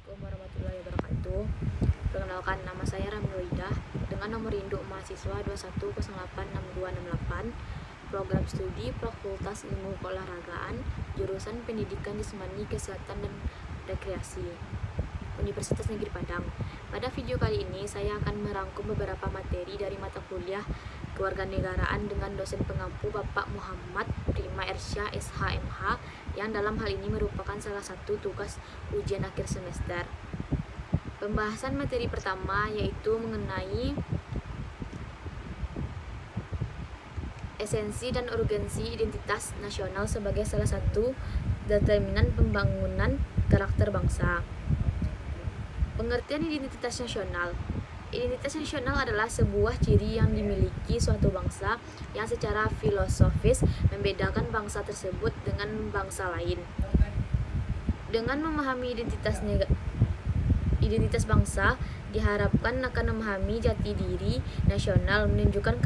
Assalamualaikum warahmatullahi wabarakatuh. Perkenalkan, nama saya Ramli dengan nomor induk mahasiswa 21086268, program studi Fakultas Ilmu Keolahragaan, jurusan Pendidikan Jasmani Kesehatan dan Rekreasi, Universitas Negeri Padang. Pada video kali ini saya akan merangkum beberapa materi dari mata kuliah Kewarganegaraan dengan dosen pengampu Bapak Muhammad Prima Ersya SHMH, yang dalam hal ini merupakan salah satu tugas ujian akhir semester. Pembahasan materi pertama yaitu mengenai esensi dan urgensi identitas nasional sebagai salah satu determinan pembangunan karakter bangsa. Pengertian identitas nasional. Identitas nasional adalah sebuah ciri yang dimiliki suatu bangsa yang secara filosofis membedakan bangsa tersebut dengan bangsa lain. Dengan memahami identitas bangsa, diharapkan akan memahami jati diri nasional, menunjukkan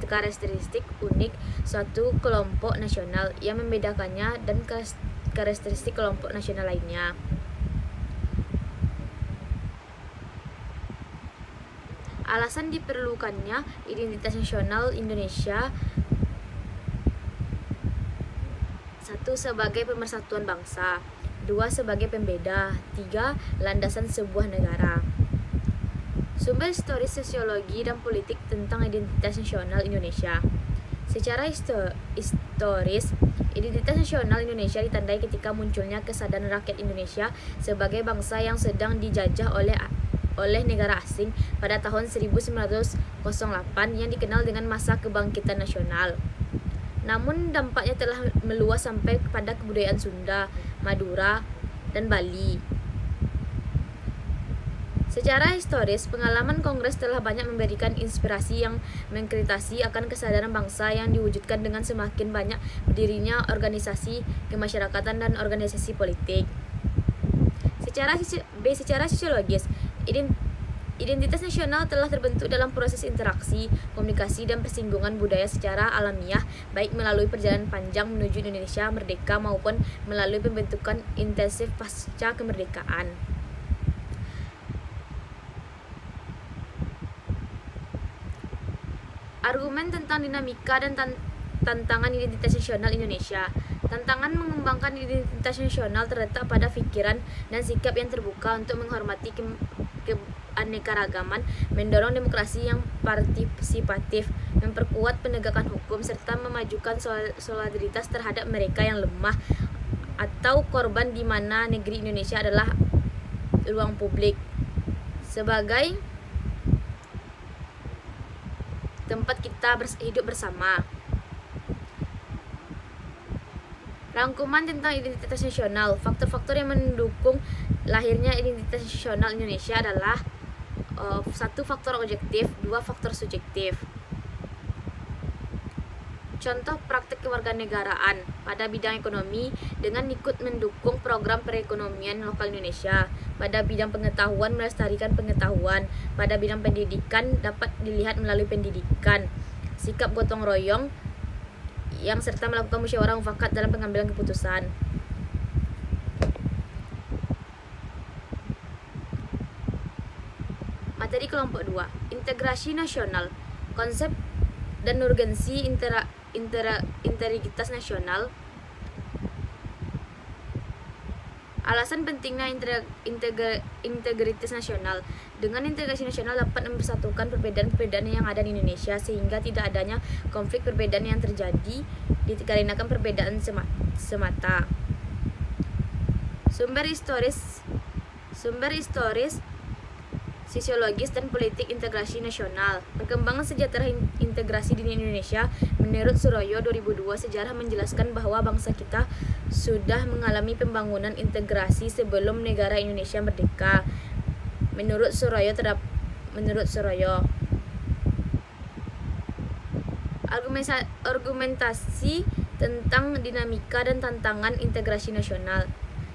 karakteristik unik suatu kelompok nasional yang membedakannya dan karakteristik kelompok nasional lainnya. Alasan diperlukannya identitas nasional Indonesia: 1. Sebagai pemersatuan bangsa. 2. Sebagai pembeda. 3. Landasan sebuah negara. Sumber historis, sosiologi, dan politik tentang identitas nasional Indonesia. Secara historis, identitas nasional Indonesia ditandai ketika munculnya kesadaran rakyat Indonesia sebagai bangsa yang sedang dijajah oleh negara asing pada tahun 1908 yang dikenal dengan masa kebangkitan nasional. Namun dampaknya telah meluas sampai kepada kebudayaan Sunda, Madura, dan Bali. Secara historis, pengalaman Kongres telah banyak memberikan inspirasi yang mengkritisi akan kesadaran bangsa yang diwujudkan dengan semakin banyak berdirinya organisasi kemasyarakatan dan organisasi politik. Secara sosiologis, identitas nasional telah terbentuk dalam proses interaksi, komunikasi, dan persinggungan budaya secara alamiah, baik melalui perjalanan panjang menuju Indonesia merdeka maupun melalui pembentukan intensif pasca kemerdekaan. Argumen tentang dinamika dan tantangan identitas nasional Indonesia. Tantangan mengembangkan identitas nasional terletak pada pikiran dan sikap yang terbuka untuk menghormati keanekaragaman, mendorong demokrasi yang partisipatif, memperkuat penegakan hukum, serta memajukan solidaritas terhadap mereka yang lemah atau korban, di mana negeri Indonesia adalah ruang publik sebagai tempat kita hidup bersama. Rangkuman tentang identitas nasional. Faktor-faktor yang mendukung lahirnya identitas nasional Indonesia adalah 1. Faktor objektif, 2. Faktor subjektif. Contoh praktik kewarganegaraan pada bidang ekonomi dengan ikut mendukung program perekonomian lokal Indonesia. Pada bidang pengetahuan, melestarikan pengetahuan. Pada bidang pendidikan dapat dilihat melalui pendidikan. Sikap gotong royong yang serta melakukan musyawarah mufakat dalam pengambilan keputusan. Materi kelompok 2, integrasi nasional, konsep dan urgensi integritas nasional. Alasan pentingnya integritas nasional. Dengan integrasi nasional dapat mempersatukan perbedaan-perbedaan yang ada di Indonesia sehingga tidak adanya konflik perbedaan yang terjadi dikarenakan perbedaan semata. Sumber historis, sosiologis, dan politik integrasi nasional. Perkembangan sejarah integrasi di Indonesia. Menurut Suroyo 2002, sejarah menjelaskan bahwa bangsa kita sudah mengalami pembangunan integrasi sebelum negara Indonesia merdeka. Menurut Suroyo, argumentasi tentang dinamika dan tantangan integrasi nasional.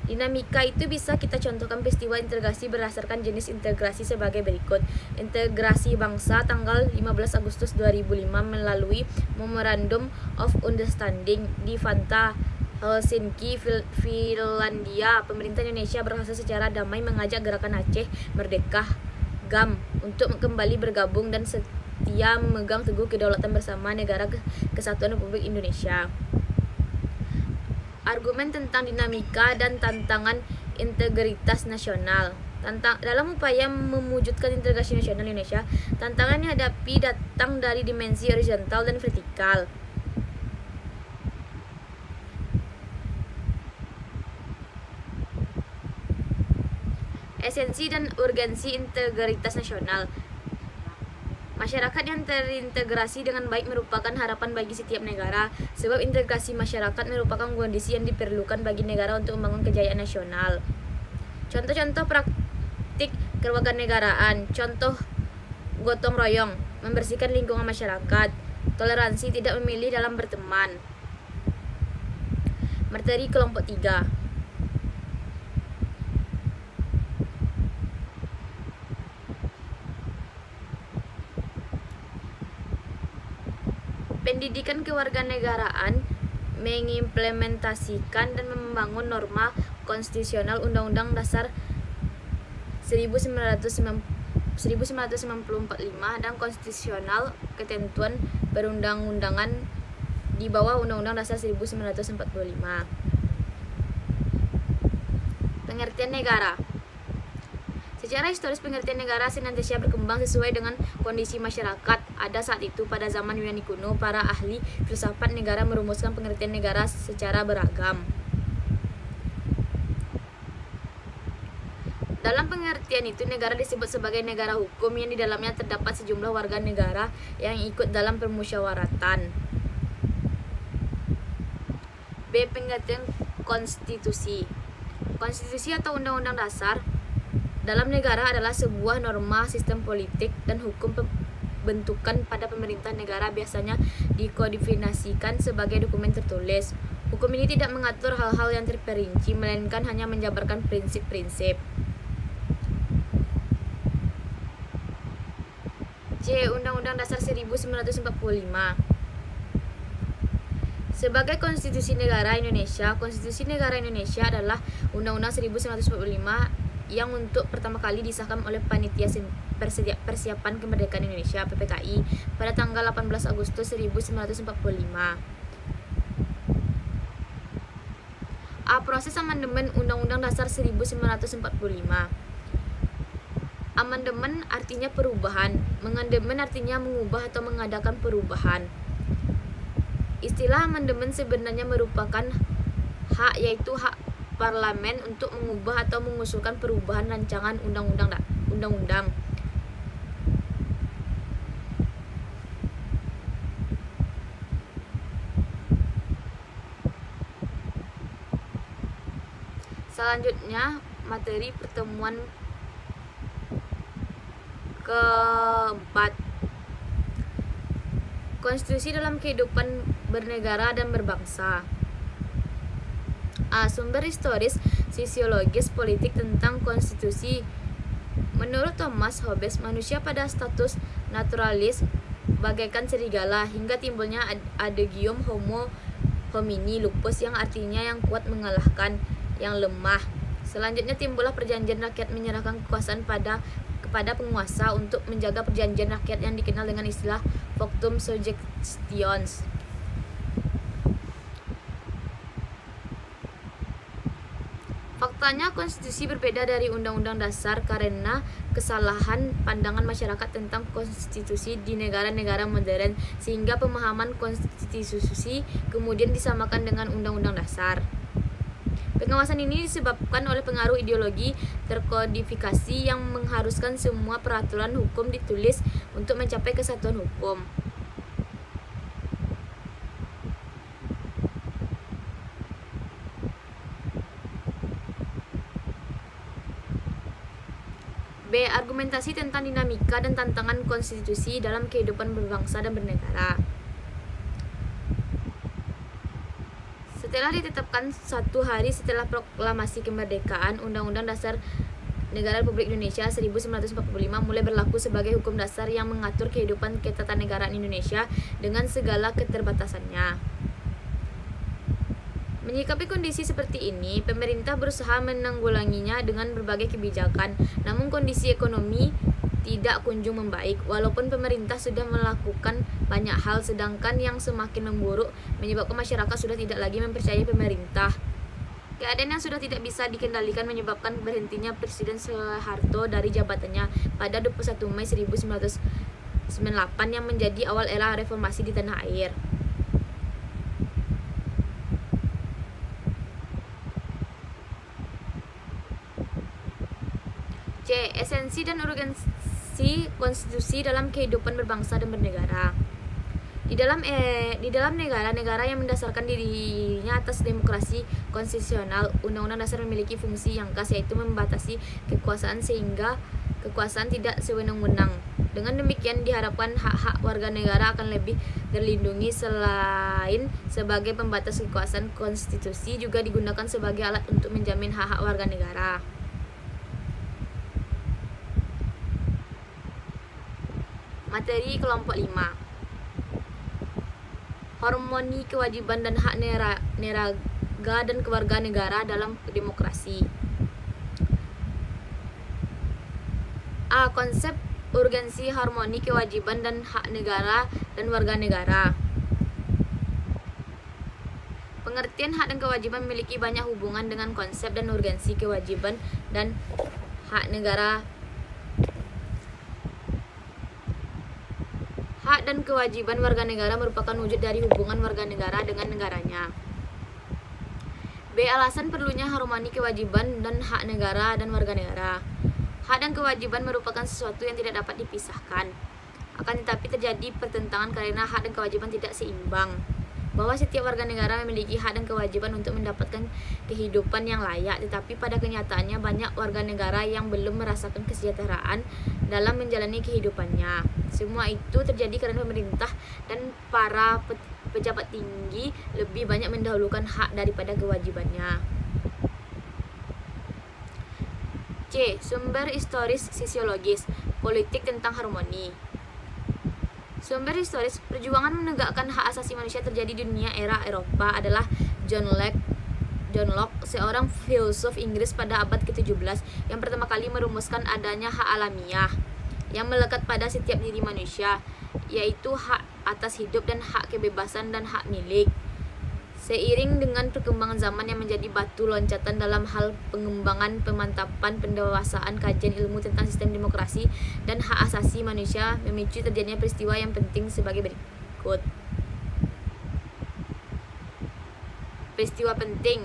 Dinamika itu bisa kita contohkan peristiwa integrasi berdasarkan jenis integrasi sebagai berikut. Integrasi bangsa tanggal 15 Agustus 2005 melalui Memorandum of Understanding di Fanta Helsinki, Finlandia, pemerintah Indonesia berhasil secara damai mengajak gerakan Aceh Merdeka (GAM) untuk kembali bergabung dan setia memegang teguh kedaulatan bersama Negara Kesatuan Republik Indonesia. Argumen tentang dinamika dan tantangan integritas nasional. Dalam upaya mewujudkan integrasi nasional Indonesia, tantangan yang dihadapi datang dari dimensi horizontal dan vertikal. Esensi dan urgensi integritas nasional. Masyarakat yang terintegrasi dengan baik merupakan harapan bagi setiap negara, sebab integrasi masyarakat merupakan kondisi yang diperlukan bagi negara untuk membangun kejayaan nasional. Contoh-contoh praktik kewarganegaraan, contoh gotong royong, membersihkan lingkungan masyarakat, toleransi, tidak memilih dalam berteman. Materi kelompok 3. Pendidikan kewarganegaraan mengimplementasikan dan membangun norma konstitusional Undang-Undang Dasar 1945 dan konstitusional ketentuan perundang-undangan di bawah Undang-Undang Dasar 1945. Pengertian negara. Secara historis, pengertian negara senantiasa berkembang sesuai dengan kondisi masyarakat. Ada saat itu, pada zaman Yunani kuno, para ahli filsafat negara merumuskan pengertian negara secara beragam. Dalam pengertian itu, negara disebut sebagai negara hukum yang di dalamnya terdapat sejumlah warga negara yang ikut dalam permusyawaratan. B. Pengertian konstitusi. Konstitusi atau undang-undang dasar dalam negara adalah sebuah norma sistem politik dan hukum pembentukan pada pemerintah negara, biasanya dikodifikasikan sebagai dokumen tertulis. Hukum ini tidak mengatur hal-hal yang terperinci, melainkan hanya menjabarkan prinsip-prinsip. C. Undang-Undang Dasar 1945. Sebagai konstitusi negara Indonesia, konstitusi negara Indonesia adalah Undang-Undang 1945 yang untuk pertama kali disahkan oleh Panitia Persiapan Kemerdekaan Indonesia (PPKI) pada tanggal 18 Agustus 1945. A. Proses amandemen Undang-Undang Dasar 1945. Amandemen artinya perubahan, mengamandemen artinya mengubah atau mengadakan perubahan. Istilah amandemen sebenarnya merupakan hak, yaitu hak parlemen untuk mengubah atau mengusulkan perubahan rancangan undang-undang. Selanjutnya, materi pertemuan keempat. Konstitusi dalam kehidupan bernegara dan berbangsa. A. Sumber historis, sosiologis, politik tentang konstitusi. Menurut Thomas Hobbes, manusia pada status naturalis bagaikan serigala hingga timbulnya adagium homo homini lupus yang artinya yang kuat mengalahkan yang lemah. Selanjutnya timbullah perjanjian rakyat menyerahkan kekuasaan kepada penguasa untuk menjaga perjanjian rakyat yang dikenal dengan istilah Factum Suggestionis. Faktanya, konstitusi berbeda dari undang-undang dasar karena kesalahan pandangan masyarakat tentang konstitusi di negara-negara modern, sehingga pemahaman konstitusi kemudian disamakan dengan undang-undang dasar. Pengawasan ini disebabkan oleh pengaruh ideologi terkodifikasi yang mengharuskan semua peraturan hukum ditulis untuk mencapai kesatuan hukum. B. Argumentasi tentang dinamika dan tantangan konstitusi dalam kehidupan berbangsa dan bernegara. Setelah ditetapkan 1 hari setelah proklamasi kemerdekaan, Undang-Undang Dasar Negara Republik Indonesia 1945 mulai berlaku sebagai hukum dasar yang mengatur kehidupan ketatanegaraan Indonesia dengan segala keterbatasannya. Menyikapi kondisi seperti ini, pemerintah berusaha menanggulanginya dengan berbagai kebijakan. Namun kondisi ekonomi tidak kunjung membaik. Walaupun pemerintah sudah melakukan banyak hal, sedangkan yang semakin memburuk menyebabkan masyarakat sudah tidak lagi mempercayai pemerintah. Keadaan yang sudah tidak bisa dikendalikan menyebabkan berhentinya Presiden Soeharto dari jabatannya pada 21 Mei 1998 yang menjadi awal era reformasi di tanah air. C. Esensi dan urgensi konstitusi dalam kehidupan berbangsa dan bernegara. Di dalam negara-negara yang mendasarkan dirinya atas demokrasi konstitusional, Undang-Undang Dasar memiliki fungsi yang khas, yaitu membatasi kekuasaan sehingga kekuasaan tidak sewenang-wenang. Dengan demikian diharapkan hak-hak warga negara akan lebih terlindungi. Selain sebagai pembatas kekuasaan, konstitusi juga digunakan sebagai alat untuk menjamin hak-hak warga negara. Materi kelompok 5. Harmoni kewajiban dan hak neraga dan keluarga negara dalam demokrasi. A. Konsep urgensi, harmoni kewajiban dan hak negara dan warga negara. Pengertian hak dan kewajiban memiliki banyak hubungan dengan konsep dan urgensi kewajiban dan hak negara. Hak dan kewajiban warga negara merupakan wujud dari hubungan warga negara dengan negaranya. B. Alasan perlunya harmoni kewajiban dan hak negara dan warga negara. Hak dan kewajiban merupakan sesuatu yang tidak dapat dipisahkan. Akan tetapi terjadi pertentangan karena hak dan kewajiban tidak seimbang. Bahwa setiap warga negara memiliki hak dan kewajiban untuk mendapatkan kehidupan yang layak, tetapi pada kenyataannya banyak warga negara yang belum merasakan kesejahteraan dalam menjalani kehidupannya. Semua itu terjadi karena pemerintah dan para pejabat tinggi lebih banyak mendahulukan hak daripada kewajibannya. C. Sumber historis sosiologis politik tentang harmoni. Sumber historis perjuangan menegakkan hak asasi manusia terjadi di dunia era Eropa adalah John Locke, seorang filsuf Inggris pada abad ke-17 yang pertama kali merumuskan adanya hak alamiah yang melekat pada setiap diri manusia, yaitu hak atas hidup dan hak kebebasan dan hak milik. Seiring dengan perkembangan zaman yang menjadi batu loncatan dalam hal pengembangan, pemantapan, pendewasaan, kajian ilmu tentang sistem demokrasi dan hak asasi manusia memicu terjadinya peristiwa yang penting sebagai berikut. Peristiwa penting: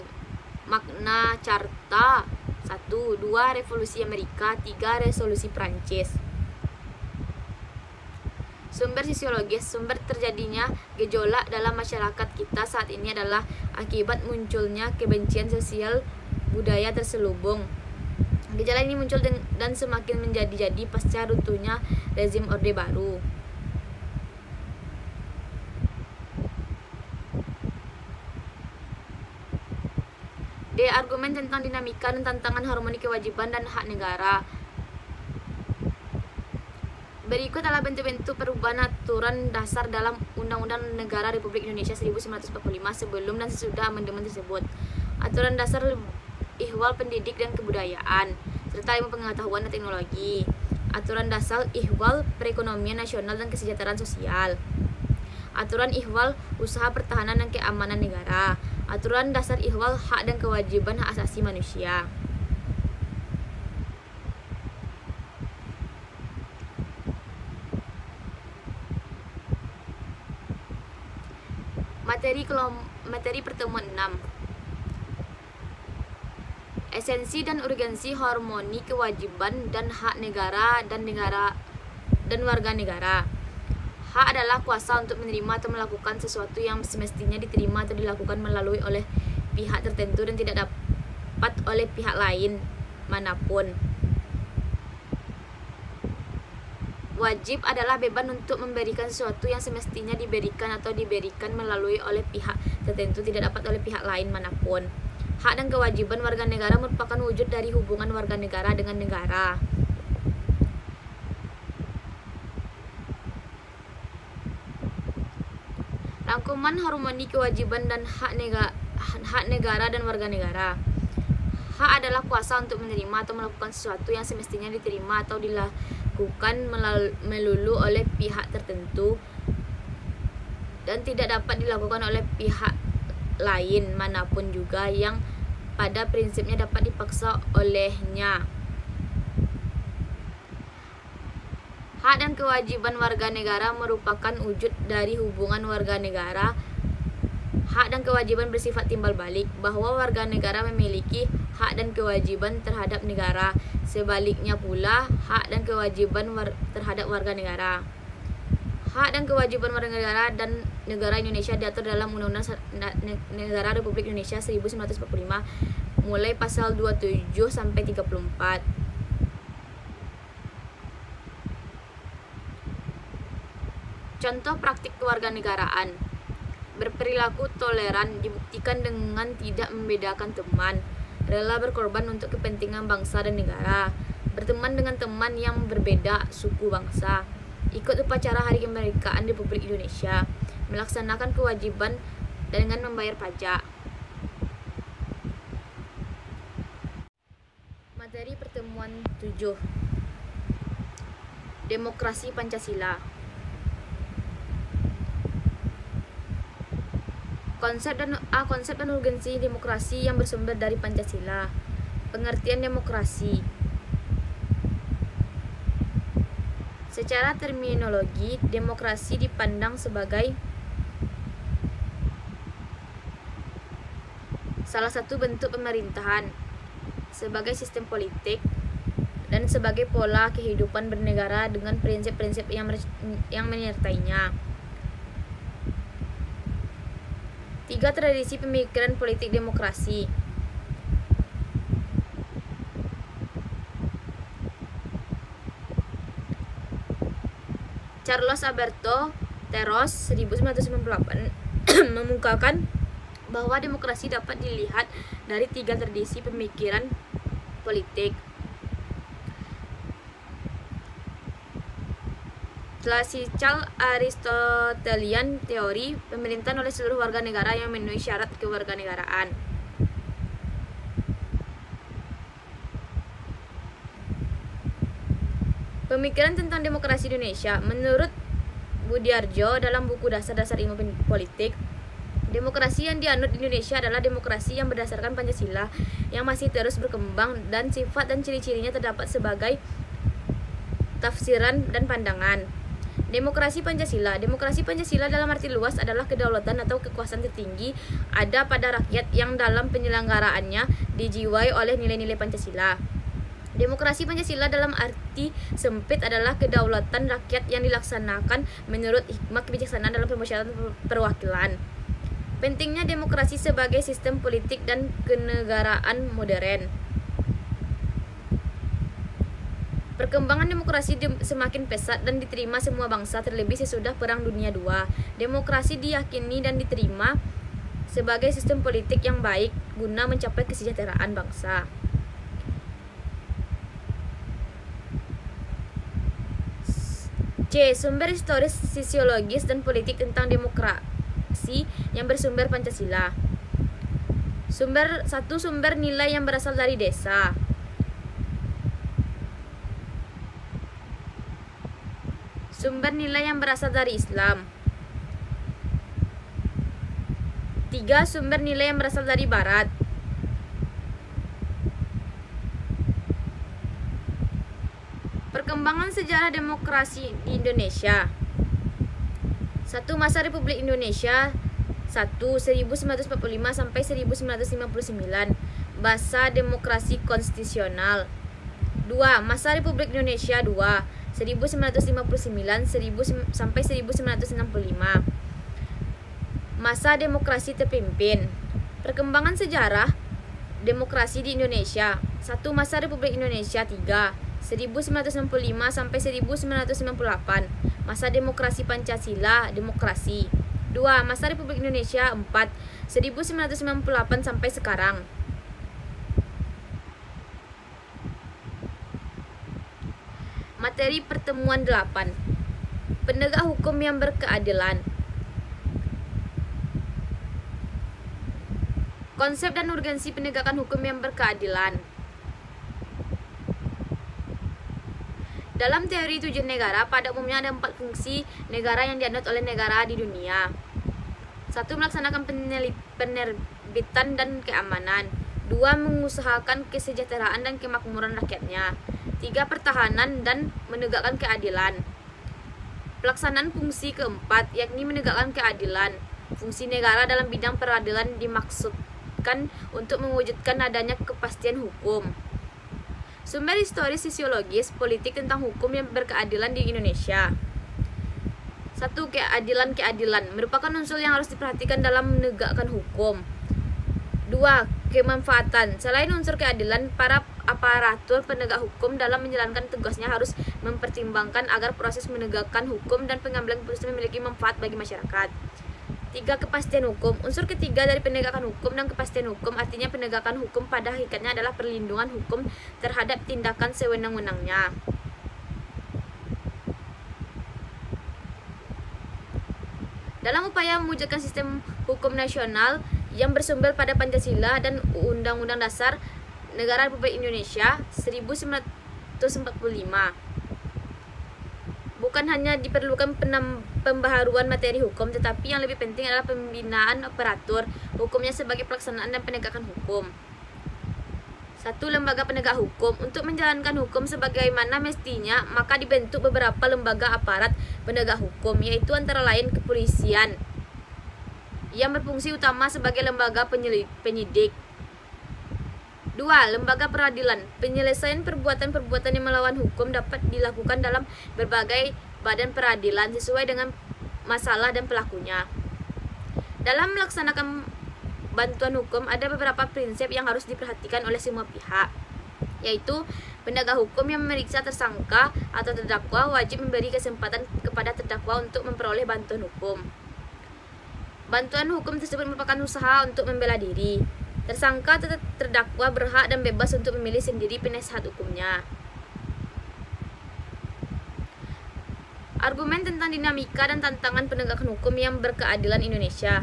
Magna Carta. 1. 2. Revolusi Amerika. 3. Resolusi Prancis. Sumber sosiologis. Sumber terjadinya gejolak dalam masyarakat kita saat ini adalah akibat munculnya kebencian sosial budaya terselubung. Gejala ini muncul dan semakin menjadi-jadi pasca runtuhnya rezim Orde Baru. D. Argumen tentang dinamika dan tantangan harmoni kewajiban dan hak negara. Berikut adalah bentuk-bentuk perubahan aturan dasar dalam Undang-Undang Negara Republik Indonesia 1945 sebelum dan sesudah amandemen tersebut. Aturan dasar ihwal pendidik dan kebudayaan, serta ilmu pengetahuan dan teknologi. Aturan dasar ihwal perekonomian nasional dan kesejahteraan sosial. Aturan ihwal usaha pertahanan dan keamanan negara. Aturan dasar ihwal hak dan kewajiban hak asasi manusia. Materi pertemuan 6. Esensi dan urgensi harmoni kewajiban dan hak negara dan warga negara. Hak adalah kuasa untuk menerima atau melakukan sesuatu yang semestinya diterima atau dilakukan melalui oleh pihak tertentu dan tidak dapat oleh pihak lain manapun. Wajib adalah beban untuk memberikan sesuatu yang semestinya diberikan atau diberikan melalui oleh pihak tertentu, tidak dapat oleh pihak lain manapun. Hak dan kewajiban warga negara merupakan wujud dari hubungan warga negara dengan negara. Rangkuman harmoni kewajiban dan hak negara dan warga negara. Hak adalah kuasa untuk menerima atau melakukan sesuatu yang semestinya diterima atau dilakukan melulu oleh pihak tertentu dan tidak dapat dilakukan oleh pihak lain manapun juga yang pada prinsipnya dapat dipaksa olehnya. Hak dan kewajiban warga negara merupakan wujud dari hubungan warga negara. Hak dan kewajiban bersifat timbal balik, bahwa warga negara memiliki hak dan kewajiban terhadap negara. Sebaliknya pula, hak dan kewajiban terhadap warga negara. Hak dan kewajiban warga negara dan negara Indonesia diatur dalam Undang-Undang Negara Republik Indonesia 1945 mulai pasal 27 sampai 34. Contoh praktik kewarganegaraan. Berperilaku toleran dibuktikan dengan tidak membedakan teman, rela berkorban untuk kepentingan bangsa dan negara, berteman dengan teman yang berbeda suku bangsa, ikut upacara Hari Kemerdekaan Republik Indonesia, melaksanakan kewajiban dengan membayar pajak. Materi pertemuan 7. Demokrasi Pancasila. Konsep dan urgensi demokrasi yang bersumber dari Pancasila. Pengertian demokrasi. Secara terminologi, demokrasi dipandang sebagai salah satu bentuk pemerintahan, sebagai sistem politik, dan sebagai pola kehidupan bernegara dengan prinsip-prinsip yang menyertainya. 3. Tradisi pemikiran politik demokrasi. Carlos Alberto Terros 1998 mengungkapkan bahwa demokrasi dapat dilihat dari 3 tradisi pemikiran politik. Classical Aristotelian teori pemerintahan oleh seluruh warga negara yang memenuhi syarat kewarganegaraan. Pemikiran tentang demokrasi Indonesia. Menurut Budiarjo dalam buku Dasar-Dasar Ilmu Politik, demokrasi yang dianut di Indonesia adalah demokrasi yang berdasarkan Pancasila yang masih terus berkembang dan sifat dan ciri-cirinya terdapat sebagai tafsiran dan pandangan. Demokrasi Pancasila. Demokrasi Pancasila dalam arti luas adalah kedaulatan atau kekuasaan tertinggi ada pada rakyat yang dalam penyelenggaraannya dijiwai oleh nilai-nilai Pancasila. Demokrasi Pancasila dalam arti sempit adalah kedaulatan rakyat yang dilaksanakan menurut hikmah kebijaksanaan dalam pemusyawaratan perwakilan. Pentingnya demokrasi sebagai sistem politik dan kenegaraan modern. Perkembangan demokrasi semakin pesat dan diterima semua bangsa, terlebih sesudah Perang Dunia II. Demokrasi diyakini dan diterima sebagai sistem politik yang baik guna mencapai kesejahteraan bangsa. C. Sumber historis, sosiologis, dan politik tentang demokrasi yang bersumber Pancasila. Sumber nilai yang berasal dari desa. Sumber nilai yang berasal dari Islam. 3. Sumber nilai yang berasal dari Barat. Perkembangan sejarah demokrasi di Indonesia. 1. Masa Republik Indonesia 1945 sampai 1959. Masa demokrasi konstitusional. 2. Masa Republik Indonesia 2 1959 sampai 1965. Masa demokrasi terpimpin. Perkembangan sejarah demokrasi di Indonesia. 1. Masa Republik Indonesia 3 1965 sampai 1998. Masa demokrasi Pancasila demokrasi. 2. Masa Republik Indonesia 4 1998 sampai sekarang. Materi pertemuan 8. Penegak hukum yang berkeadilan. Konsep dan urgensi penegakan hukum yang berkeadilan. Dalam teori tujuan negara, pada umumnya ada 4 fungsi negara yang dianut oleh negara di dunia. 1. Melaksanakan penerbitan dan keamanan. 2. Mengusahakan kesejahteraan dan kemakmuran rakyatnya. 3. Pertahanan dan menegakkan keadilan. Pelaksanaan fungsi keempat, yakni menegakkan keadilan. Fungsi negara dalam bidang peradilan dimaksudkan untuk mewujudkan adanya kepastian hukum. Sumber historis, sosiologis, politik tentang hukum yang berkeadilan di Indonesia. 1. Keadilan merupakan unsur yang harus diperhatikan dalam menegakkan hukum. 2. Kemanfaatan. Selain unsur keadilan, para aparatur penegak hukum dalam menjalankan tugasnya harus mempertimbangkan agar proses menegakkan hukum dan pengambilan keputusan memiliki manfaat bagi masyarakat. 3. Kepastian hukum. Unsur ketiga dari penegakan hukum dan kepastian hukum, artinya penegakan hukum pada hakikatnya adalah perlindungan hukum terhadap tindakan sewenang-wenangnya. Dalam upaya mewujudkan sistem hukum nasional yang bersumber pada Pancasila dan Undang-Undang Dasar Negara Republik Indonesia 1945, bukan hanya diperlukan pembaharuan materi hukum, tetapi yang lebih penting adalah pembinaan aparatur hukumnya sebagai pelaksanaan dan penegakan hukum. 1. Lembaga penegak hukum. Untuk menjalankan hukum sebagaimana mestinya, maka dibentuk beberapa lembaga aparat penegak hukum, yaitu antara lain kepolisian, yang berfungsi utama sebagai lembaga penyidik. 2. Lembaga peradilan. Penyelesaian perbuatan-perbuatan yang melawan hukum dapat dilakukan dalam berbagai badan peradilan sesuai dengan masalah dan pelakunya. Dalam melaksanakan bantuan hukum ada beberapa prinsip yang harus diperhatikan oleh semua pihak, yaitu penegak hukum yang memeriksa tersangka atau terdakwa wajib memberi kesempatan kepada terdakwa untuk memperoleh bantuan hukum. Bantuan hukum tersebut merupakan usaha untuk membela diri. Tersangka atau terdakwa berhak dan bebas untuk memilih sendiri penasihat hukumnya. Argumen tentang dinamika dan tantangan penegakan hukum yang berkeadilan Indonesia.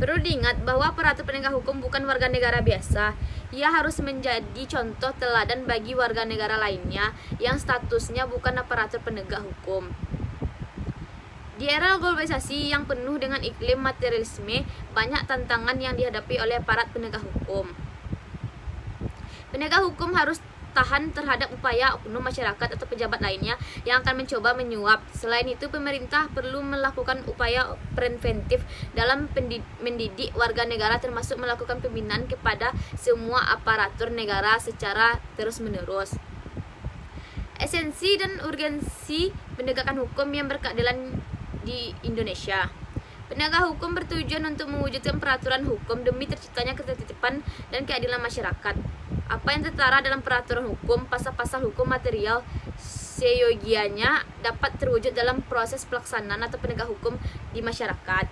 Perlu diingat bahwa aparatur penegak hukum bukan warga negara biasa. Ia harus menjadi contoh teladan bagi warga negara lainnya yang statusnya bukan aparatur penegak hukum. Di era globalisasi yang penuh dengan iklim materialisme, banyak tantangan yang dihadapi oleh aparat penegak hukum. Penegak hukum harus tahan terhadap upaya oknum masyarakat atau pejabat lainnya yang akan mencoba menyuap. Selain itu, pemerintah perlu melakukan upaya preventif dalam mendidik warga negara, termasuk melakukan pembinaan kepada semua aparatur negara secara terus-menerus. Esensi dan urgensi penegakan hukum yang berkeadilan di Indonesia. Penegak hukum bertujuan untuk mewujudkan peraturan hukum demi terciptanya ketertiban dan keadilan masyarakat. Apa yang tertera dalam peraturan hukum, pasal-pasal hukum material seyogianya dapat terwujud dalam proses pelaksanaan atau penegak hukum di masyarakat.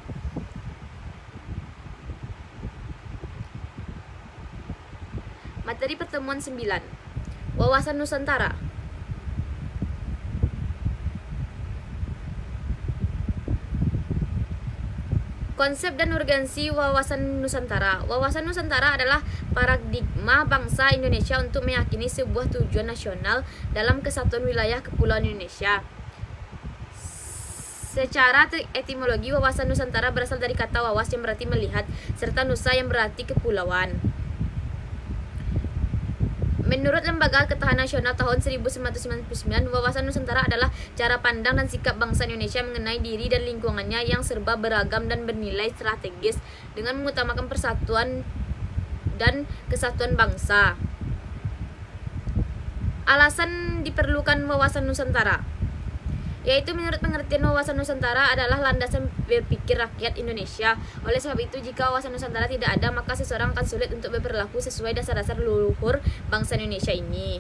Materi pertemuan 9. Wawasan Nusantara. Konsep dan urgensi wawasan Nusantara. Wawasan Nusantara adalah paradigma bangsa Indonesia untuk meyakini sebuah tujuan nasional dalam kesatuan wilayah kepulauan Indonesia. Secara etimologi, wawasan Nusantara berasal dari kata wawas yang berarti melihat, serta nusa yang berarti kepulauan. Menurut Lembaga Ketahanan Nasional tahun 1999, wawasan Nusantara adalah cara pandang dan sikap bangsa Indonesia mengenai diri dan lingkungannya yang serba beragam dan bernilai strategis dengan mengutamakan persatuan dan kesatuan bangsa. Alasan diperlukan wawasan Nusantara, yaitu menurut pengertian wawasan Nusantara adalah landasan berpikir rakyat Indonesia. Oleh sebab itu, jika wawasan Nusantara tidak ada, maka seseorang akan sulit untuk berperilaku sesuai dasar-dasar luhur bangsa Indonesia ini.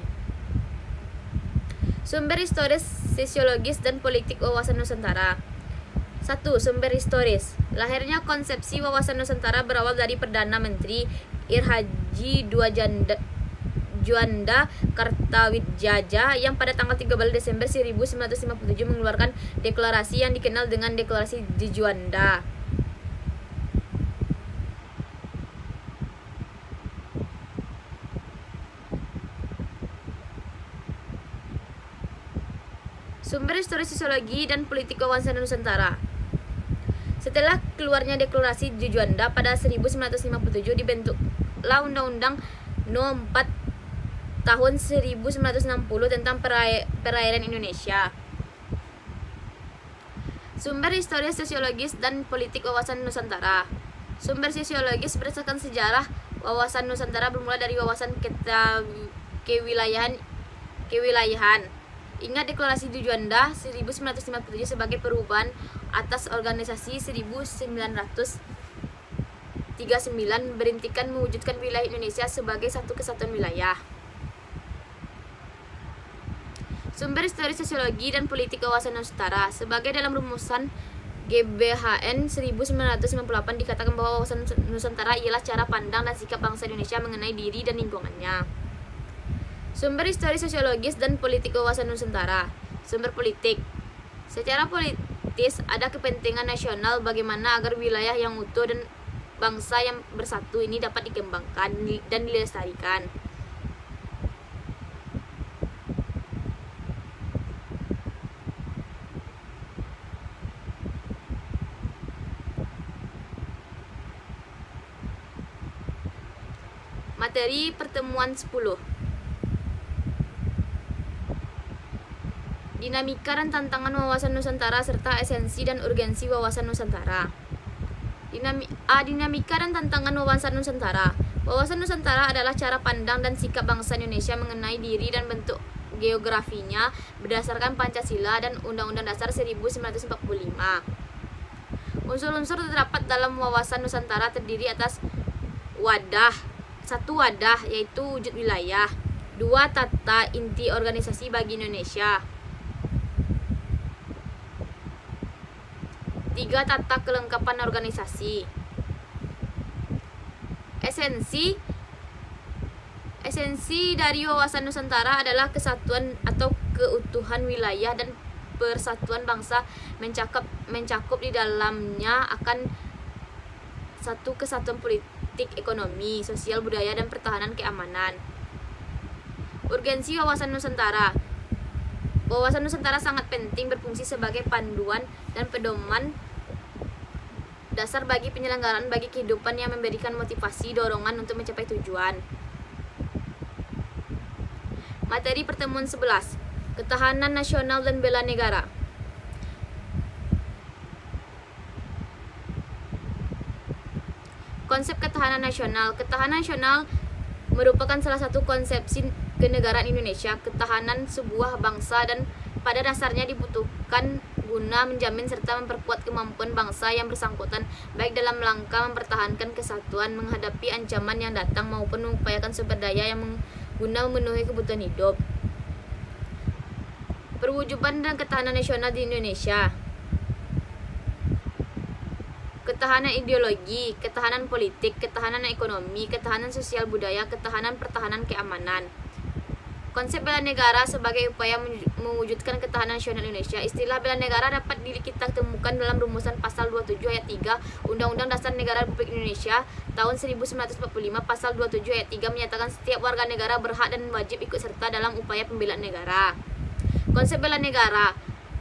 Sumber historis, sosiologis, dan politik wawasan Nusantara. 1. Sumber historis. Lahirnya konsepsi wawasan Nusantara berawal dari Perdana Menteri Ir Haji Juanda Kartawidjaja yang pada tanggal 13 Desember 1957 mengeluarkan deklarasi yang dikenal dengan Deklarasi di Juanda. Sumber histori sosiologi dan politik wawasan Nusantara. Setelah keluarnya deklarasi di Juanda pada 1957 dibentuklah Undang-Undang No 4 tahun 1960 tentang perairan Indonesia. Sumber histori sosiologis dan politik wawasan Nusantara. Sumber sosiologis berdasarkan sejarah wawasan Nusantara bermula dari wawasan kewilayahan. Ingat deklarasi di Juanda 1957 sebagai perubahan atas organisasi 1939 berhentikan mewujudkan wilayah Indonesia sebagai satu kesatuan wilayah. Sumber histori sosiologi dan politik wawasan Nusantara. Sebagai dalam rumusan GBHN 1998 dikatakan bahwa wawasan Nusantara ialah cara pandang dan sikap bangsa Indonesia mengenai diri dan lingkungannya. Sumber histori sosiologis dan politik wawasan Nusantara. Sumber politik. Secara politis ada kepentingan nasional bagaimana agar wilayah yang utuh dan bangsa yang bersatu ini dapat dikembangkan dan dilestarikan. Materi pertemuan 10. Dinamika dan tantangan wawasan Nusantara serta esensi dan urgensi wawasan Nusantara. Dinamika dan tantangan wawasan Nusantara. Wawasan Nusantara adalah cara pandang dan sikap bangsa Indonesia mengenai diri dan bentuk geografinya berdasarkan Pancasila dan Undang-Undang Dasar 1945. Unsur-unsur terdapat dalam wawasan Nusantara terdiri atas satu wadah yaitu wujud wilayah, 2 tata inti organisasi bagi Indonesia, 3 tata kelengkapan organisasi. Esensi dari wawasan Nusantara adalah kesatuan atau keutuhan wilayah dan persatuan bangsa mencakup di dalamnya akan satu kesatuan politik, ekonomi, sosial, budaya, dan pertahanan keamanan. Urgensi wawasan Nusantara. Wawasan Nusantara sangat penting berfungsi sebagai panduan dan pedoman dasar bagi penyelenggaraan bagi kehidupan yang memberikan motivasi dorongan untuk mencapai tujuan. Materi pertemuan 11. Ketahanan nasional dan bela negara. Konsep ketahanan nasional. Ketahanan nasional merupakan salah satu konsepsi kenegaraan Indonesia. Ketahanan sebuah bangsa dan pada dasarnya dibutuhkan guna menjamin serta memperkuat kemampuan bangsa yang bersangkutan baik dalam rangka mempertahankan kesatuan, menghadapi ancaman yang datang maupun mengupayakan sumber daya yang guna memenuhi kebutuhan hidup. Perwujudan dan ketahanan nasional di Indonesia. Ketahanan ideologi, ketahanan politik, ketahanan ekonomi, ketahanan sosial budaya, ketahanan pertahanan keamanan. Konsep bela negara sebagai upaya mewujudkan ketahanan nasional Indonesia. Istilah bela negara dapat kita temukan dalam rumusan pasal 27 ayat 3 Undang-Undang Dasar Negara Republik Indonesia tahun 1945. Pasal 27 ayat 3 menyatakan setiap warga negara berhak dan wajib ikut serta dalam upaya pembelaan negara. Konsep bela negara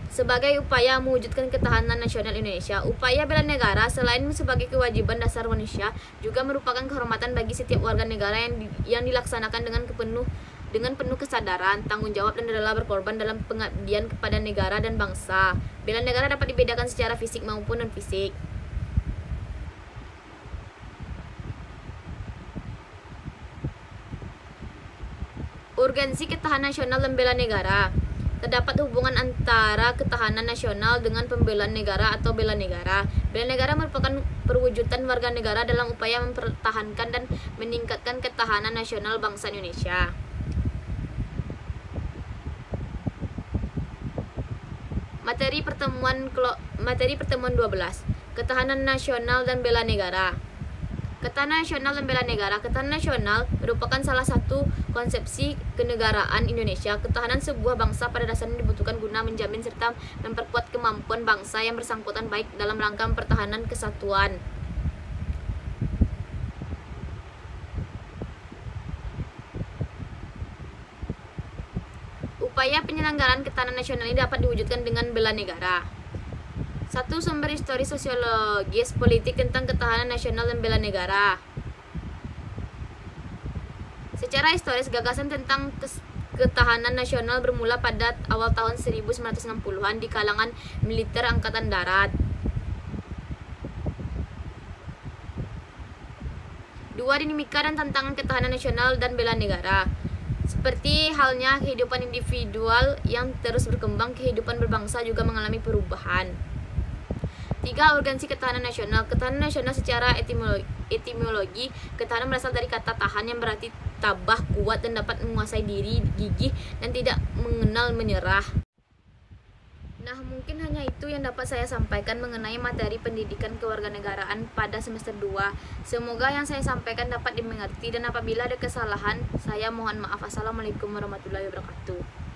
sebagai upaya mewujudkan ketahanan nasional Indonesia. Upaya bela negara selain sebagai kewajiban dasar manusia juga merupakan kehormatan bagi setiap warga negara yang dilaksanakan dengan penuh kesadaran, tanggung jawab dan rela berkorban dalam pengabdian kepada negara dan bangsa. Bela negara dapat dibedakan secara fisik maupun non-fisik. Urgensi ketahanan nasional dan bela negara. Terdapat hubungan antara ketahanan nasional dengan pembelaan negara atau bela negara. Bela negara merupakan perwujudan warga negara dalam upaya mempertahankan dan meningkatkan ketahanan nasional bangsa Indonesia. Materi pertemuan 12. Ketahanan nasional dan bela negara. Ketahanan nasional dan bela negara. Ketahanan nasional merupakan salah satu konsepsi kenegaraan Indonesia. Ketahanan sebuah bangsa pada dasarnya dibutuhkan guna menjamin serta memperkuat kemampuan bangsa yang bersangkutan baik dalam rangka pertahanan kesatuan. Upaya penyelenggaraan ketahanan nasional ini dapat diwujudkan dengan bela negara. Satu, sumber historis sosiologis politik tentang ketahanan nasional dan bela negara. Secara historis, gagasan tentang ketahanan nasional bermula pada awal tahun 1960-an di kalangan militer Angkatan Darat. 2, dinamika dan tantangan ketahanan nasional dan bela negara. Seperti halnya kehidupan individual yang terus berkembang, kehidupan berbangsa juga mengalami perubahan. 3, urgensi ketahanan nasional. Ketahanan nasional secara etimologi, ketahanan berasal dari kata tahan yang berarti tabah, kuat, dan dapat menguasai diri, gigih, dan tidak mengenal menyerah. Nah, mungkin hanya itu yang dapat saya sampaikan mengenai materi pendidikan kewarganegaraan pada semester 2. Semoga yang saya sampaikan dapat dimengerti, dan apabila ada kesalahan, saya mohon maaf. Assalamualaikum warahmatullahi wabarakatuh.